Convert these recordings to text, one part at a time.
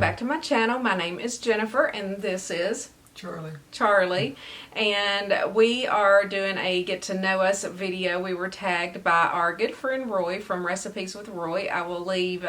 back to my channel. My name is Jennifer and this is Charlie. And we are doing a get to know us video. We were tagged by our good friend Roy from Recipes with Roy. I will leave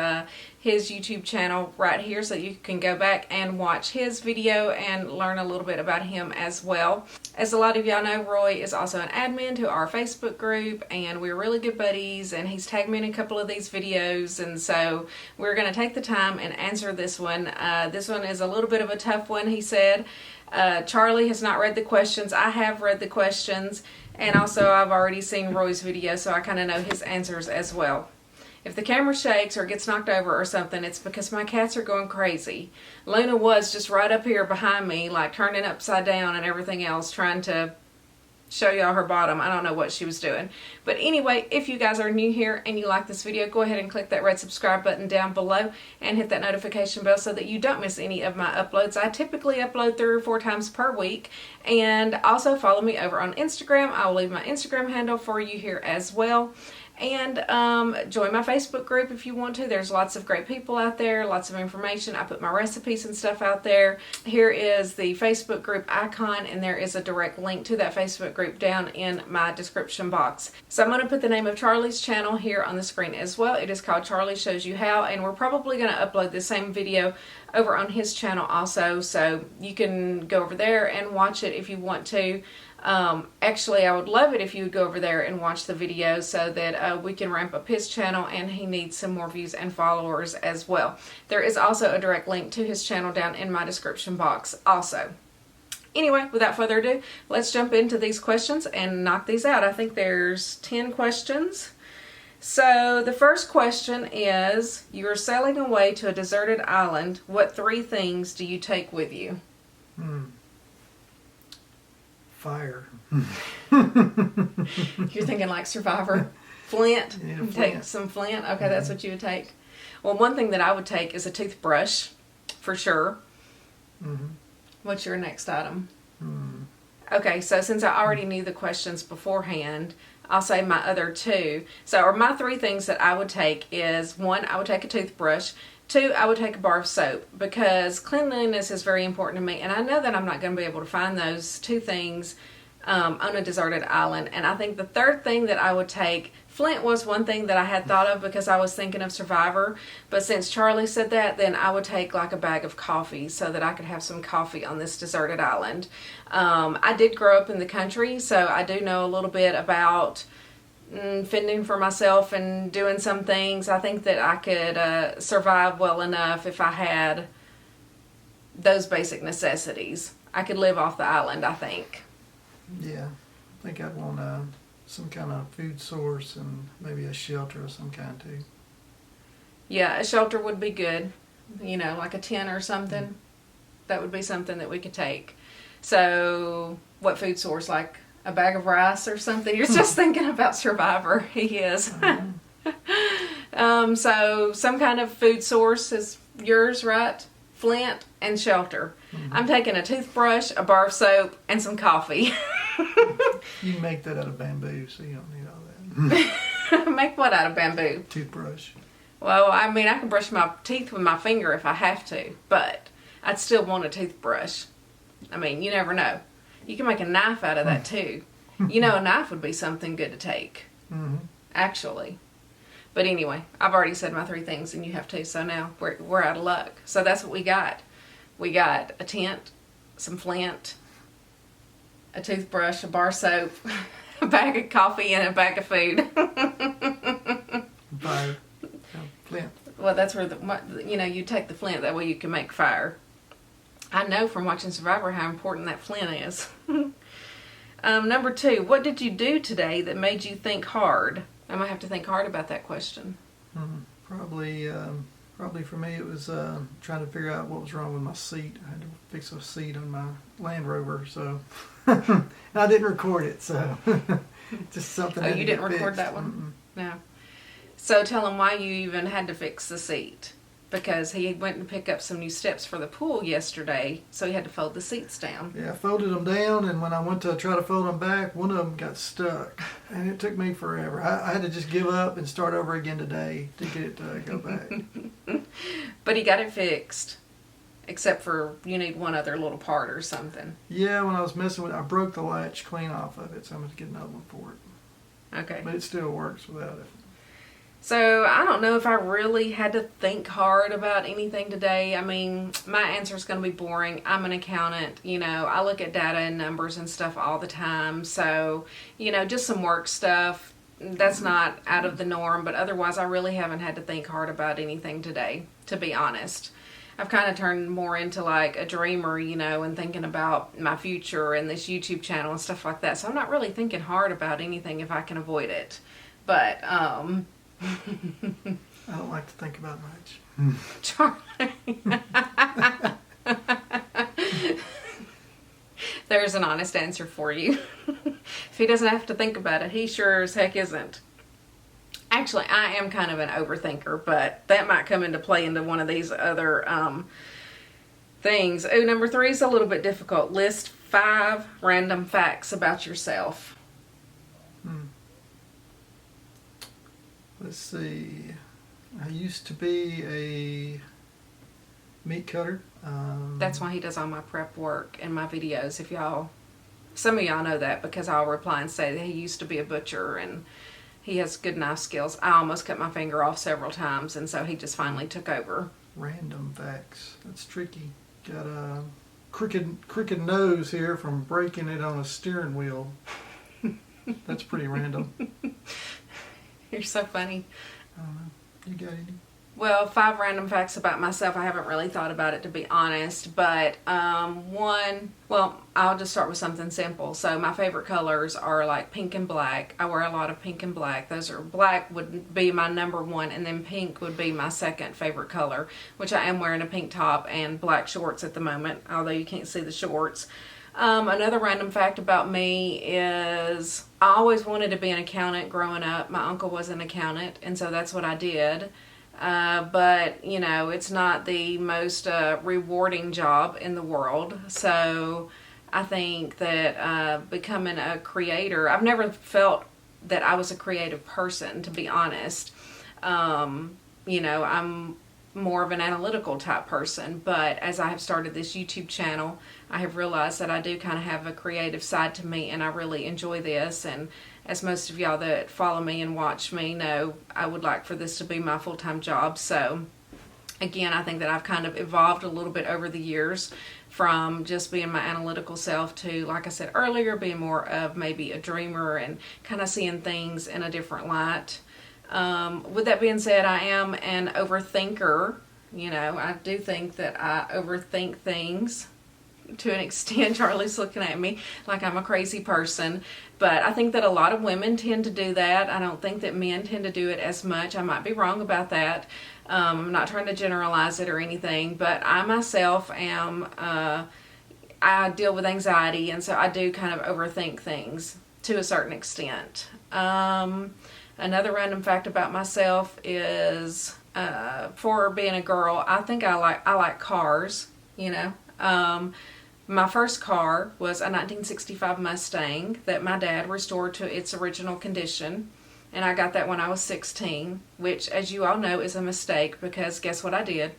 his YouTube channel right here so that you can go back and watch his video and learn a little bit about him as well. As a lot of y'all know, Roy is also an admin to our Facebook group and we're really good buddies, and he's tagged me in a couple of these videos, and so we're going to take the time and answer this one. This one is a little bit of a tough one, he said. Charlie has not read the questions. I have read the questions, and also I've already seen Roy's video, so I kind of know his answers as well. If the camera shakes or gets knocked over or something, it's because my cats are going crazy. Luna was just right up here behind me, like turning upside down and everything else, trying to show y'all her bottom. I don't know what she was doing. But anyway, if you guys are new here and you like this video, go ahead and click that red subscribe button down below and hit that notification bell so that you don't miss any of my uploads. I typically upload 3 or 4 times per week. And also follow me over on Instagram. I will leave my Instagram handle for you here as well. And join my Facebook group if you want to. There's lots of great people out there, lots of information. I put my recipes and stuff out there. Here is the Facebook group icon, and there is a direct link to that Facebook group down in my description box. So I'm going to put the name of Charlie's channel here on the screen as well. It is called Charlie Shows You How, and we're probably going to upload the same video over on his channel also, so you can go over there and watch it if you want to. Actually, I would love it if you would go over there and watch the video so that we can ramp up his channel, and he needs some more views and followers as well. There is also a direct link to his channel down in my description box also. Anyway, without further ado, let's jump into these questions and knock these out. I think there's 10 questions. So the first question is, you are sailing away to a deserted island. What 3 things do you take with you? Fire. You're thinking like Survivor. Flint. You need a You flint. take some flint. Okay, that's what you would take. Well, one thing that I would take is a toothbrush, for sure. What's your next item? Okay, so since I already knew the questions beforehand, I'll say my other 2. So, or my 3 things that I would take is, 1, I would take a toothbrush. 2, I would take a bar of soap, because cleanliness is very important to me, and I know that I'm not going to be able to find those 2 things on a deserted island. And I think the third thing that I would take, flint was one thing that I had thought of because I was thinking of Survivor, but since Charlie said that, then I would take like a bag of coffee so that I could have some coffee on this deserted island. I did grow up in the country, so I do know a little bit about fending for myself and doing some things. I think that I could survive well enough if I had those basic necessities. I could live off the island, I think. Yeah, I think I'd want some kind of food source and maybe a shelter of some kind too. Yeah, a shelter would be good. You know, like a tent or something. That would be something that we could take. So, what food source? Like a bag of rice or something? You're just thinking about Survivor. He is. So, some kind of food source is yours, right? Flint and shelter. I'm taking a toothbrush, a bar of soap, and some coffee. You can make that out of bamboo, so you don't need all that. Make what out of bamboo? Toothbrush. Well, I mean, I can brush my teeth with my finger if I have to, but I'd still want a toothbrush. I mean, you never know. You can make a knife out of that too. You know, a knife would be something good to take, actually. But anyway, I've already said my 3 things, and you have 2, so now we're out of luck. So that's what we got. We got a tent, some flint, a toothbrush, a bar of soap, a bag of coffee, and a bag of food. Fire. Flint. Well, that's where you take the flint. That way you can make fire. I know from watching Survivor how important that flint is. Number 2, what did you do today that made you think hard? I might have to think hard about that question. Probably for me it was trying to figure out what was wrong with my seat. I had to fix a seat on my Land Rover, so I didn't record it, so just something. Oh, had you to didn't get record fixed. that one? No. So tell them why you even had to fix the seat. Because he went to pick up some new steps for the pool yesterday, so he had to fold the seats down. Yeah, I folded them down, and when I went to try to fold them back, one of them got stuck, and it took me forever. I had to just give up and start over again today to get it to go back. But he got it fixed. except for you need one other little part or something. Yeah, when I was messing with it, I broke the latch clean off of it, so I'm going to get another one for it. Okay. But it still works without it. So I don't know if I really had to think hard about anything today. I mean, my answer is going to be boring. I'm an accountant. You know, I look at data and numbers and stuff all the time. So, you know, just some work stuff. That's not out of the norm. But otherwise, I really haven't had to think hard about anything today, to be honest. I've kind of turned more into like a dreamer, you know, and thinking about my future and this YouTube channel and stuff like that. So I'm not really thinking hard about anything if I can avoid it. But, I don't like to think about much. Charlie. There's an honest answer for you. If he doesn't have to think about it, he sure as heck isn't. Actually, I am kind of an overthinker, but that might come into play into one of these other things. Oh, number 3 is a little bit difficult. List 5 random facts about yourself. Let's see. I used to be a meat cutter. That's why he does all my prep work and my videos. Some of y'all know that because I'll reply and say that he used to be a butcher and he has good knife skills. I almost cut my finger off several times, and so he just finally took over. Random facts. That's tricky. Got a crooked nose here from breaking it on a steering wheel. That's pretty random. You're so funny. I don't know. You got any? Well, 5 random facts about myself. I haven't really thought about it, to be honest. But I'll just start with something simple. So my favorite colors are like pink and black. I wear a lot of pink and black. Black would be my number 1, and then pink would be my second favorite color, which I am wearing a pink top and black shorts at the moment, although you can't see the shorts. Another random fact about me is I always wanted to be an accountant growing up. My uncle was an accountant, and so that's what I did. But, you know, it's not the most rewarding job in the world. So I think that becoming a creator, I've never felt that I was a creative person, to be honest. You know, I'm more of an analytical type person, but as I have started this YouTube channel, I have realized that I do kind of have a creative side to me, and I really enjoy this. And as most of y'all that follow me and watch me know, I would like for this to be my full-time job. So again, I think that I've kind of evolved a little bit over the years from just being my analytical self to, like I said earlier, being more of maybe a dreamer and kind of seeing things in a different light. With that being said, I am an overthinker. You know, I do think that I overthink things to an extent. Charlie's looking at me like I'm a crazy person, but I think that a lot of women tend to do that. I don't think that men tend to do it as much. I might be wrong about that. I'm not trying to generalize it or anything, but I myself am, I deal with anxiety, and so I do kind of overthink things to a certain extent. Another random fact about myself is, for being a girl, I think I like cars, you know. My first car was a 1965 Mustang that my dad restored to its original condition, and I got that when I was 16, which, as you all know, is a mistake because guess what I did?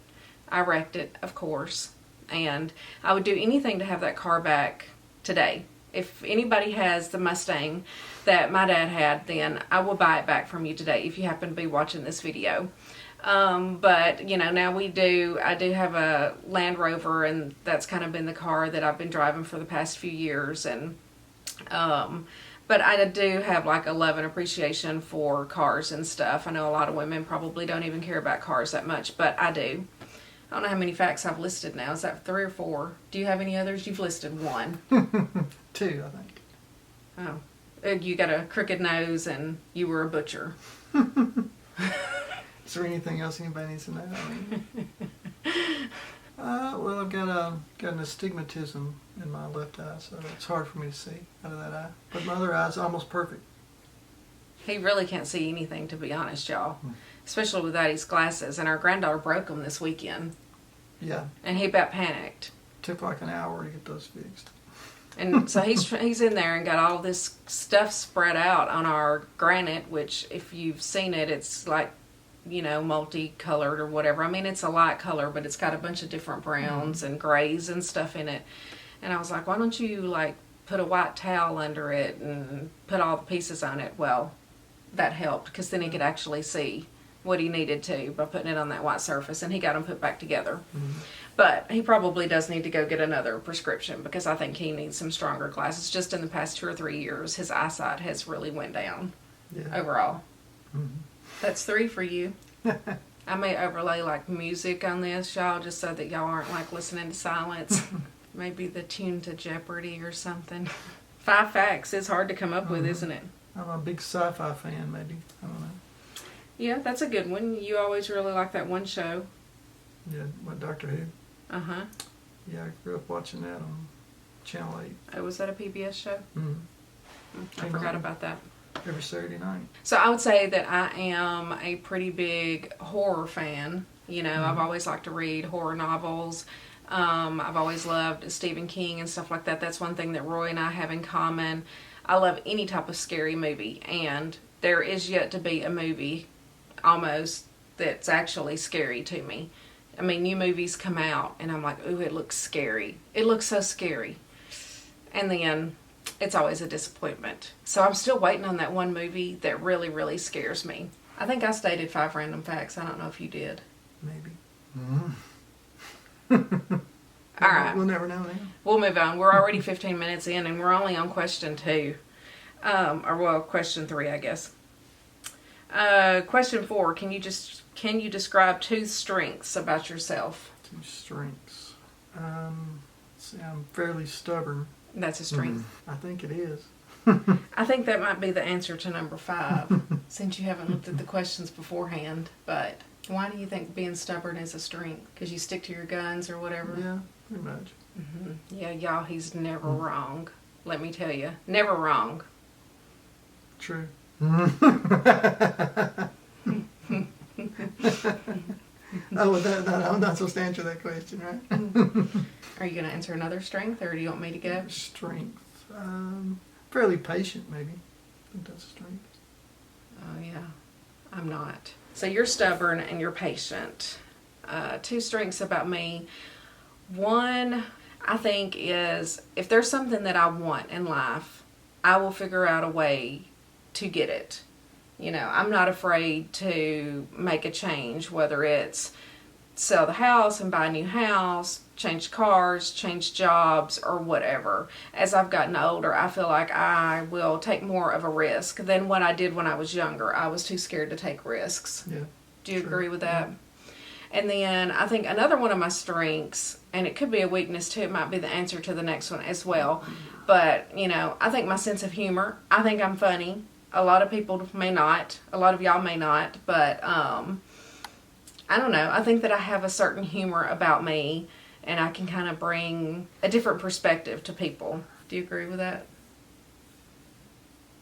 I wrecked it, of course, and I would do anything to have that car back today. If anybody has the Mustang that my dad had, then I will buy it back from you today if you happen to be watching this video. But, you know, now I do have a Land Rover, and that's kind of been the car that I've been driving for the past few years. And, but I do have like a love and appreciation for cars and stuff. I know a lot of women probably don't even care about cars that much, but I do. I don't know how many facts I've listed now. Is that 3 or 4? Do you have any others? You've listed 1. 2, I think. Oh. You got a crooked nose and you were a butcher. Is there anything else anybody needs to know? Well, I've got an astigmatism in my left eye, so it's hard for me to see out of that eye. But my other eye's almost perfect. He really can't see anything, to be honest, y'all. Especially without his glasses. And our granddaughter broke them this weekend. Yeah. And he about panicked. Took like an hour to get those fixed. And so he's in there and got all this stuff spread out on our granite, which if you've seen it, it's like multicolored or whatever. I mean, it's a light color, but it's got a bunch of different browns and grays and stuff in it. And I was like, why don't you like put a white towel under it and put all the pieces on it? Well, that helped because then he could actually see what he needed to by putting it on that white surface, and he got them put back together. But he probably does need to go get another prescription because I think he needs some stronger glasses. Just in the past 2 or 3 years, his eyesight has really went down overall. That's 3 for you. I may overlay like music on this, y'all, just so that y'all aren't like listening to silence. Maybe the tune to Jeopardy or something. 5 facts is hard to come up with, isn't it? I'm a big sci-fi fan, maybe. I don't know. Yeah, that's a good one. You always really like that one show. Yeah, what, Doctor Who? Uh-huh. Yeah, I grew up watching that on Channel 8. Oh, was that a PBS show? I Came forgot on about that. every Saturday night. So I would say that I am a pretty big horror fan. I've always liked to read horror novels. I've always loved Stephen King and stuff like that. That's one thing that Roy and I have in common. I love any type of scary movie, and there is yet to be a movie almost that's actually scary to me. I mean, new movies come out, and I'm like, ooh, it looks scary. It looks so scary. And then it's always a disappointment. So I'm still waiting on that one movie that really, really scares me. I think I stated 5 random facts. I don't know if you did. Maybe. All right. We'll never know now. We'll move on. We're already 15 minutes in, and we're only on question 2. Question 3, I guess. Question 4. Can you describe 2 strengths about yourself? 2 strengths. See, I'm fairly stubborn. That's a strength. I think it is. I think that might be the answer to number 5, since you haven't looked at the questions beforehand. But why do you think being stubborn is a strength? Because you stick to your guns or whatever? Yeah, pretty much. Yeah, y'all, he's never wrong. Let me tell you. Never wrong. True. I'm not supposed to answer that question, right? Are you going to answer another strength, or do you want me to go? Strength. Fairly patient, maybe. I think that's a strength. Oh, yeah. I'm not. So you're stubborn and you're patient. 2 strengths about me. One, I think, is if there's something that I want in life, I will figure out a way to get it. I'm not afraid to make a change, whether it's sell the house and buy a new house, change cars, change jobs, or whatever. As I've gotten older, I feel like I will take more of a risk than what I did when I was younger. I was too scared to take risks. Yeah. Do you Sure. agree with that? Yeah. And then I think another one of my strengths, and it could be a weakness too, it might be the answer to the next one as well. But, I think my sense of humor, I think I'm funny. A lot of people may not. A lot of y'all may not. But, I don't know. I think that I have a certain humor about me, and I can kind of bring a different perspective to people. Do you agree with that?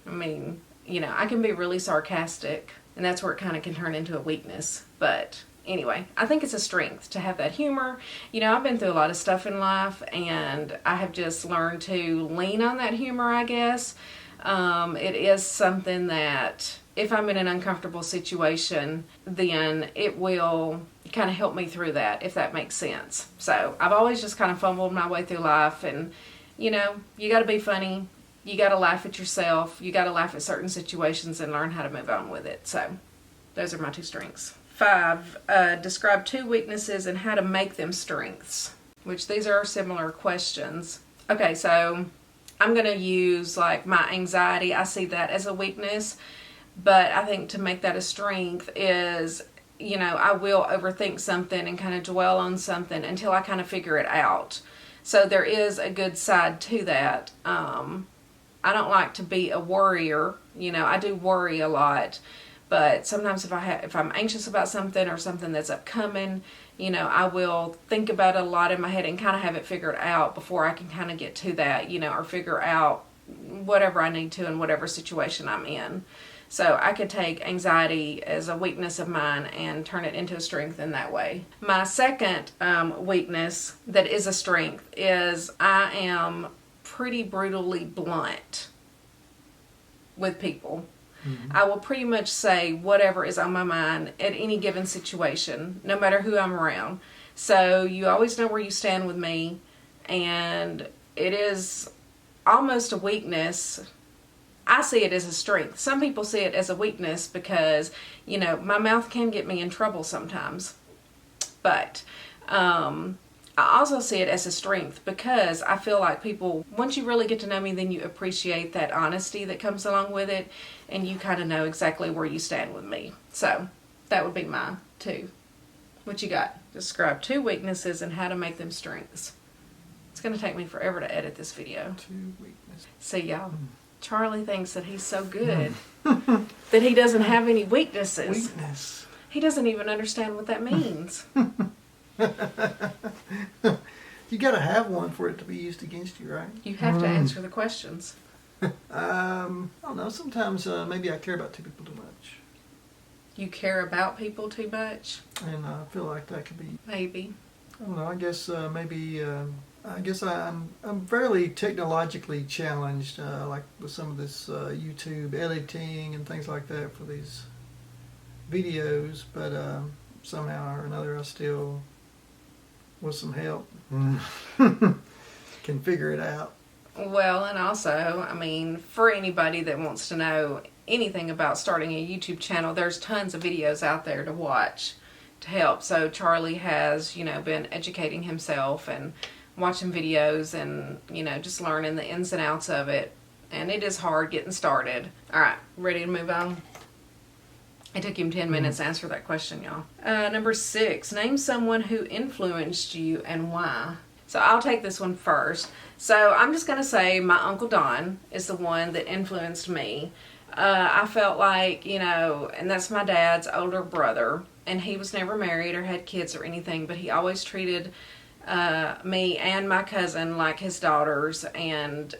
I mean, I can be really sarcastic, and that's where it kind of can turn into a weakness. But anyway, I think it's a strength to have that humor. I've been through a lot of stuff in life, and I have just learned to lean on that humor, I guess. It is something that if I'm in an uncomfortable situation, then it will kind of help me through that, if that makes sense. So I've always just kind of fumbled my way through life, and you got to be funny. You got to laugh at yourself. You got to laugh at certain situations and learn how to move on with it. So those are my 2 strengths. 5, describe 2 weaknesses and how to make them strengths, which these are similar questions. Okay, so I'm going to use like my anxiety. I see that as a weakness, but I think to make that a strength is, I will overthink something and kind of dwell on something until I kind of figure it out. So there is a good side to that. I don't like to be a worrier. I do worry a lot. But sometimes if I'm anxious about something or something that's upcoming, I will think about it a lot in my head and kind of have it figured out before I can kind of get to that, or figure out whatever I need to in whatever situation I'm in. So I could take anxiety as a weakness of mine and turn it into a strength in that way. My second weakness that is a strength is I am pretty brutally blunt with people. I will pretty much say whatever is on my mind at any given situation, no matter who I'm around. So you always know where you stand with me, and it is almost a weakness. I see it as a strength. Some people see it as a weakness because, you know, my mouth can get me in trouble sometimes. But I also see it as a strength because I feel like people, once you really get to know me, then you appreciate that honesty that comes along with it, and you kind of know exactly where you stand with me. So that would be my 2. What you got? Describe 2 weaknesses and how to make them strengths. It's going to take me forever to edit this video. 2 weaknesses. See, y'all, Charlie thinks that he's so good that he doesn't have any weaknesses. Weakness. He doesn't even understand what that means. You got to have one for it to be used against you, right? You have to answer the questions. I don't know. Sometimes maybe I care about 2 people too much. You care about people too much? And I feel like that could be, Maybe. I don't know, I guess maybe, I guess I'm fairly technologically challenged, like with some of this YouTube editing and things like that for these videos, but somehow or another I still, with some help, can figure it out. Well, and also, I mean, for anybody that wants to know anything about starting a YouTube channel, there's tons of videos out there to watch to help. So Charlie has, you know, been educating himself and watching videos and, you know, just learning the ins and outs of it. And it is hard getting started. All right, ready to move on? It took him 10 minutes to answer that question, y'all. Number 6, name someone who influenced you and why. So I'll take this one first. So I'm just going to say my Uncle Don is the one that influenced me. I felt like, you know, and that's my dad's older brother, and he was never married or had kids or anything, but he always treated me and my cousin like his daughters, and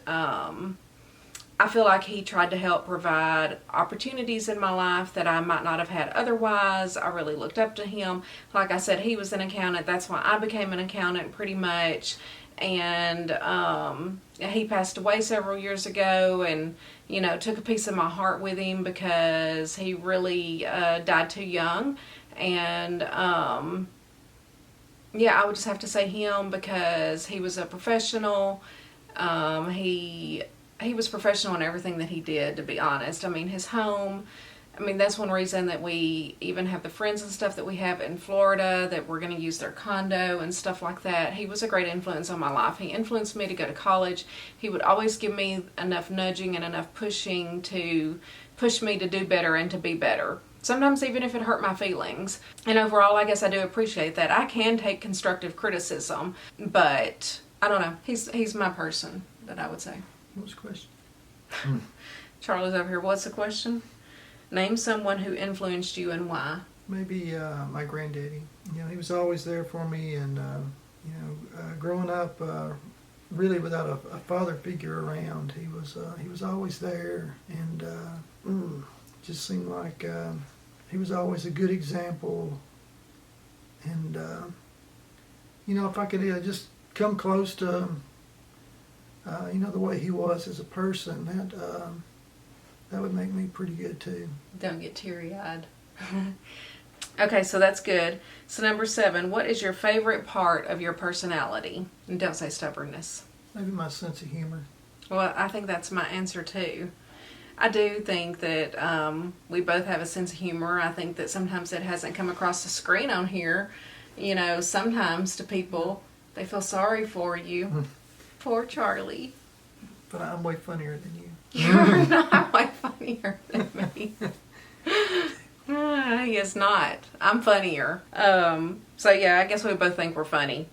I feel like he tried to help provide opportunities in my life that I might not have had otherwise. I really looked up to him. Like I said, he was an accountant. That's why I became an accountant pretty much. And he passed away several years ago, and, you know, took a piece of my heart with him because he really died too young. And yeah, I would just have to say him because he was a professional. He was professional in everything that he did, to be honest. I mean, his home, I mean, that's one reason that we even have the friends and stuff that we have in Florida, that we're going to use their condo and stuff like that. He was a great influence on my life. He influenced me to go to college. He would always give me enough nudging and enough pushing to push me to do better and to be better. Sometimes even if it hurt my feelings. And overall, I guess I do appreciate that. I can take constructive criticism, but I don't know. He's my person, that I would say. What's the question? Charlie's over here. What's the question? Name someone who influenced you and why. Maybe my granddaddy. You know, he was always there for me, and growing up, really without a father figure around, he was always there, and just seemed like he was always a good example. And you know, if I could just come close to the way he was as a person, that would make me pretty good too. Don't get teary-eyed. Okay, so that's good. So number 7, what is your favorite part of your personality? And don't say stubbornness. Maybe my sense of humor. Well, I think that's my answer too. I do think that we both have a sense of humor. I think that sometimes it hasn't come across the screen on here. You know, sometimes to people, they feel sorry for you. Poor Charlie. But I'm way funnier than you. You're not way funnier than me. He is not. I'm funnier. So yeah, I guess we both think we're funny.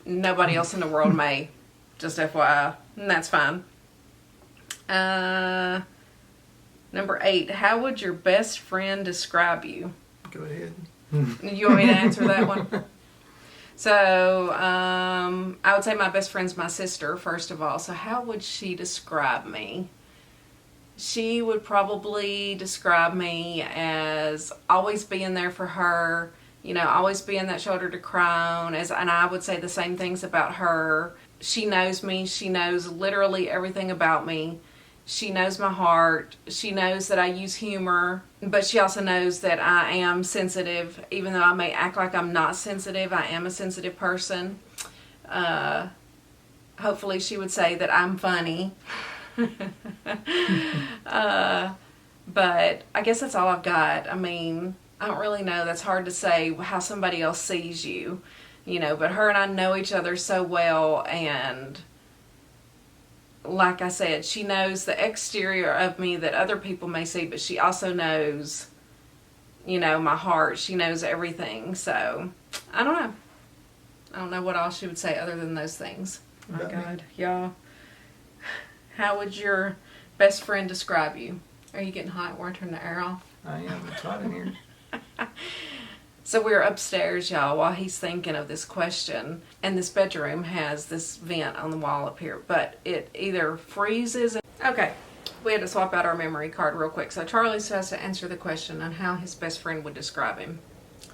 Nobody else in the world may. Just FYI. And that's fine. Number 8. How would your best friend describe you? Go ahead. You want me to answer that one? So, I would say my best friend's my sister, first of all. So how would she describe me? She would probably describe me as always being there for her, you know, always being that shoulder to cry on. And I would say the same things about her. She knows me. She knows literally everything about me. She knows my heart. She knows that I use humor, but she also knows that I am sensitive. Even though I may act like I'm not sensitive, I am a sensitive person. Hopefully she would say that I'm funny. But I guess that's all I've got. I mean, I don't really know. That's hard to say how somebody else sees you, but her and I know each other so well, and like I said, she knows the exterior of me that other people may see, but she also knows, my heart. She knows everything. So, I don't know. I don't know what else she would say other than those things. Oh, my God. Y'all, how would your best friend describe you? Are you getting hot? Want to turn the air off? I am. It's hot in here. So we're upstairs, y'all, while he's thinking of this question. And this bedroom has this vent on the wall up here. But it either freezes... Okay, we had to swap out our memory card real quick. So Charlie has to answer the question on how his best friend would describe him.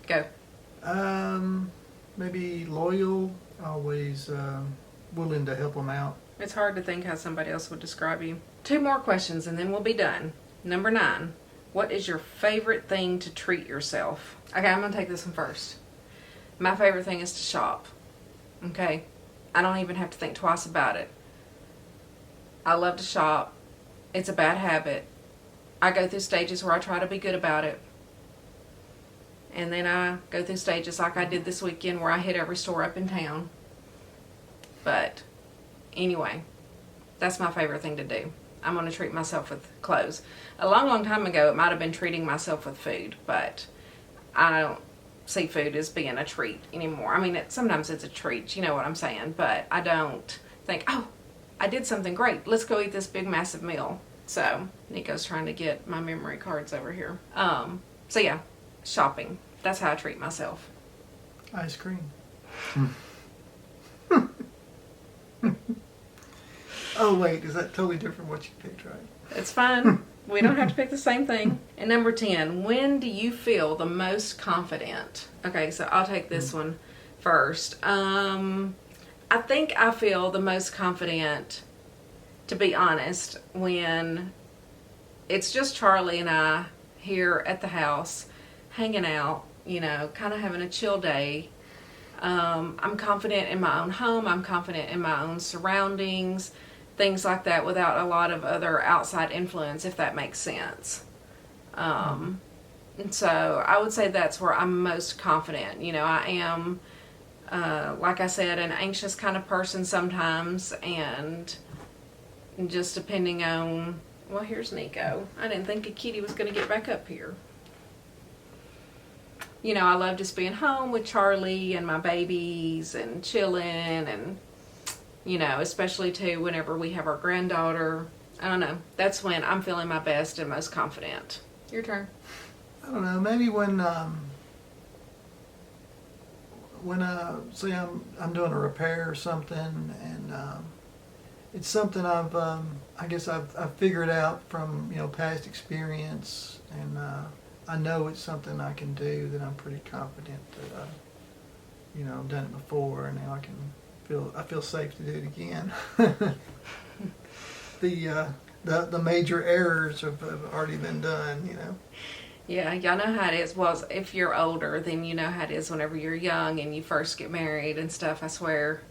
Go. Maybe loyal, always willing to help him out. It's hard to think how somebody else would describe you. 2 more questions and then we'll be done. Number 9. What is your favorite thing to treat yourself? Okay, I'm going to take this one first. My favorite thing is to shop. Okay? I don't even have to think twice about it. I love to shop. It's a bad habit. I go through stages where I try to be good about it. And then I go through stages like I did this weekend where I hit every store up in town. But anyway, that's my favorite thing to do. I'm going to treat myself with clothes. A long, long time ago, it might have been treating myself with food, but I don't see food as being a treat anymore. I mean, sometimes it's a treat, you know what I'm saying, but I don't think, oh, I did something great. Let's go eat this big, massive meal. So, Nico's trying to get my memory cards over here. So yeah, shopping. That's how I treat myself. Ice cream. Oh, wait, is that totally different what you picked, right? It's fine. We don't have to pick the same thing. And number 10, when do you feel the most confident? Okay, so I'll take this one first. I think I feel the most confident, to be honest, when it's just Charlie and I here at the house, hanging out, kind of having a chill day. I'm confident in my own home. I'm confident in my own surroundings. Things like that without a lot of other outside influence, if that makes sense. And so I would say that's where I'm most confident. I am, like I said, an anxious kind of person sometimes, and just depending on, well, here's Nico. I didn't think a kitty was going to get back up here. I love just being home with Charlie and my babies and chilling and, especially too whenever we have our granddaughter. I don't know. That's when I'm feeling my best and most confident. Your turn. I don't know. Maybe when say I'm doing a repair or something, and it's something I've figured out from past experience, and I know it's something I can do, that I'm pretty confident that I've done it before, and now I feel safe to do it again. The major errors have already been done, Yeah, y'all know how it is. Well, if you're older, then you know how it is whenever you're young and you first get married and stuff. I swear,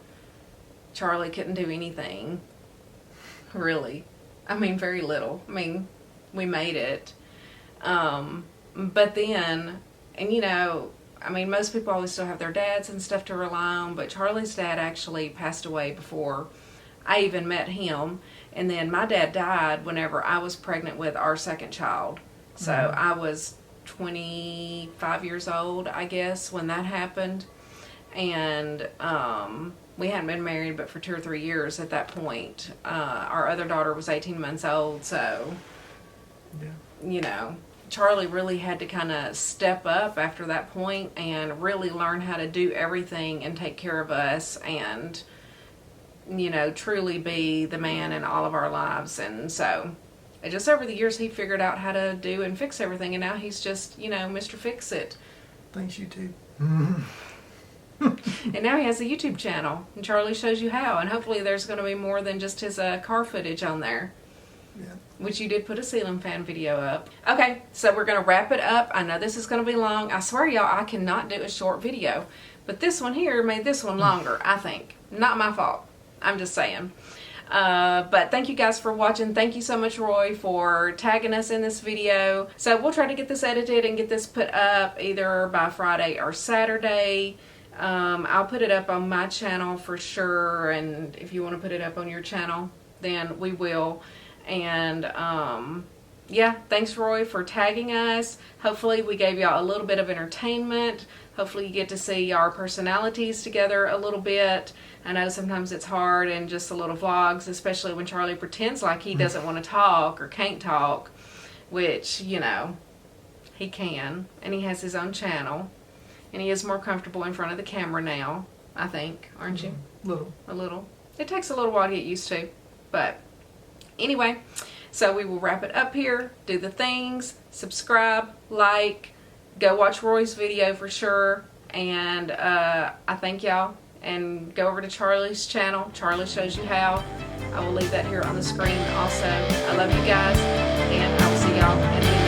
Charlie couldn't do anything, really. I mean, very little. I mean, we made it. But then, and most people always still have their dads and stuff to rely on, but Charlie's dad actually passed away before I even met him. And then my dad died whenever I was pregnant with our second child. So I was 25 years old, I guess, when that happened. And we hadn't been married but for 2 or 3 years at that point. Our other daughter was 18 months old, so, Charlie really had to kind of step up after that point and really learn how to do everything and take care of us and, truly be the man in all of our lives. And so, just over the years, he figured out how to do and fix everything, and now he's just, Mr. Fix-It. Thanks, YouTube. And now he has a YouTube channel, and Charlie shows you how, and hopefully there's going to be more than just his car footage on there. Yeah. Which you did put a ceiling fan video up. Okay, so we're going to wrap it up. I know this is going to be long. I swear, y'all, I cannot do a short video. But this one here made this one longer, I think. Not my fault. I'm just saying. But thank you guys for watching. Thank you so much, Roy, for tagging us in this video. So we'll try to get this edited and get this put up either by Friday or Saturday. I'll put it up on my channel for sure, and if you want to put it up on your channel, then we will. And yeah, thanks, Roy, for tagging us. Hopefully we gave y'all a little bit of entertainment. Hopefully you get to see our personalities together a little bit. I know sometimes it's hard in just the little vlogs, especially when Charlie pretends like he doesn't want to talk or can't talk, which, you know, he can, and he has his own channel, and he is more comfortable in front of the camera now, I think, aren't you? A little. It takes a little while to get used to, but anyway, so we will wrap it up here. Do the things, subscribe, like, go watch Roy's video for sure, and I thank y'all. And go over to Charlie's channel. Charlie shows you how. I will leave that here on the screen also. I love you guys, and I will see y'all in the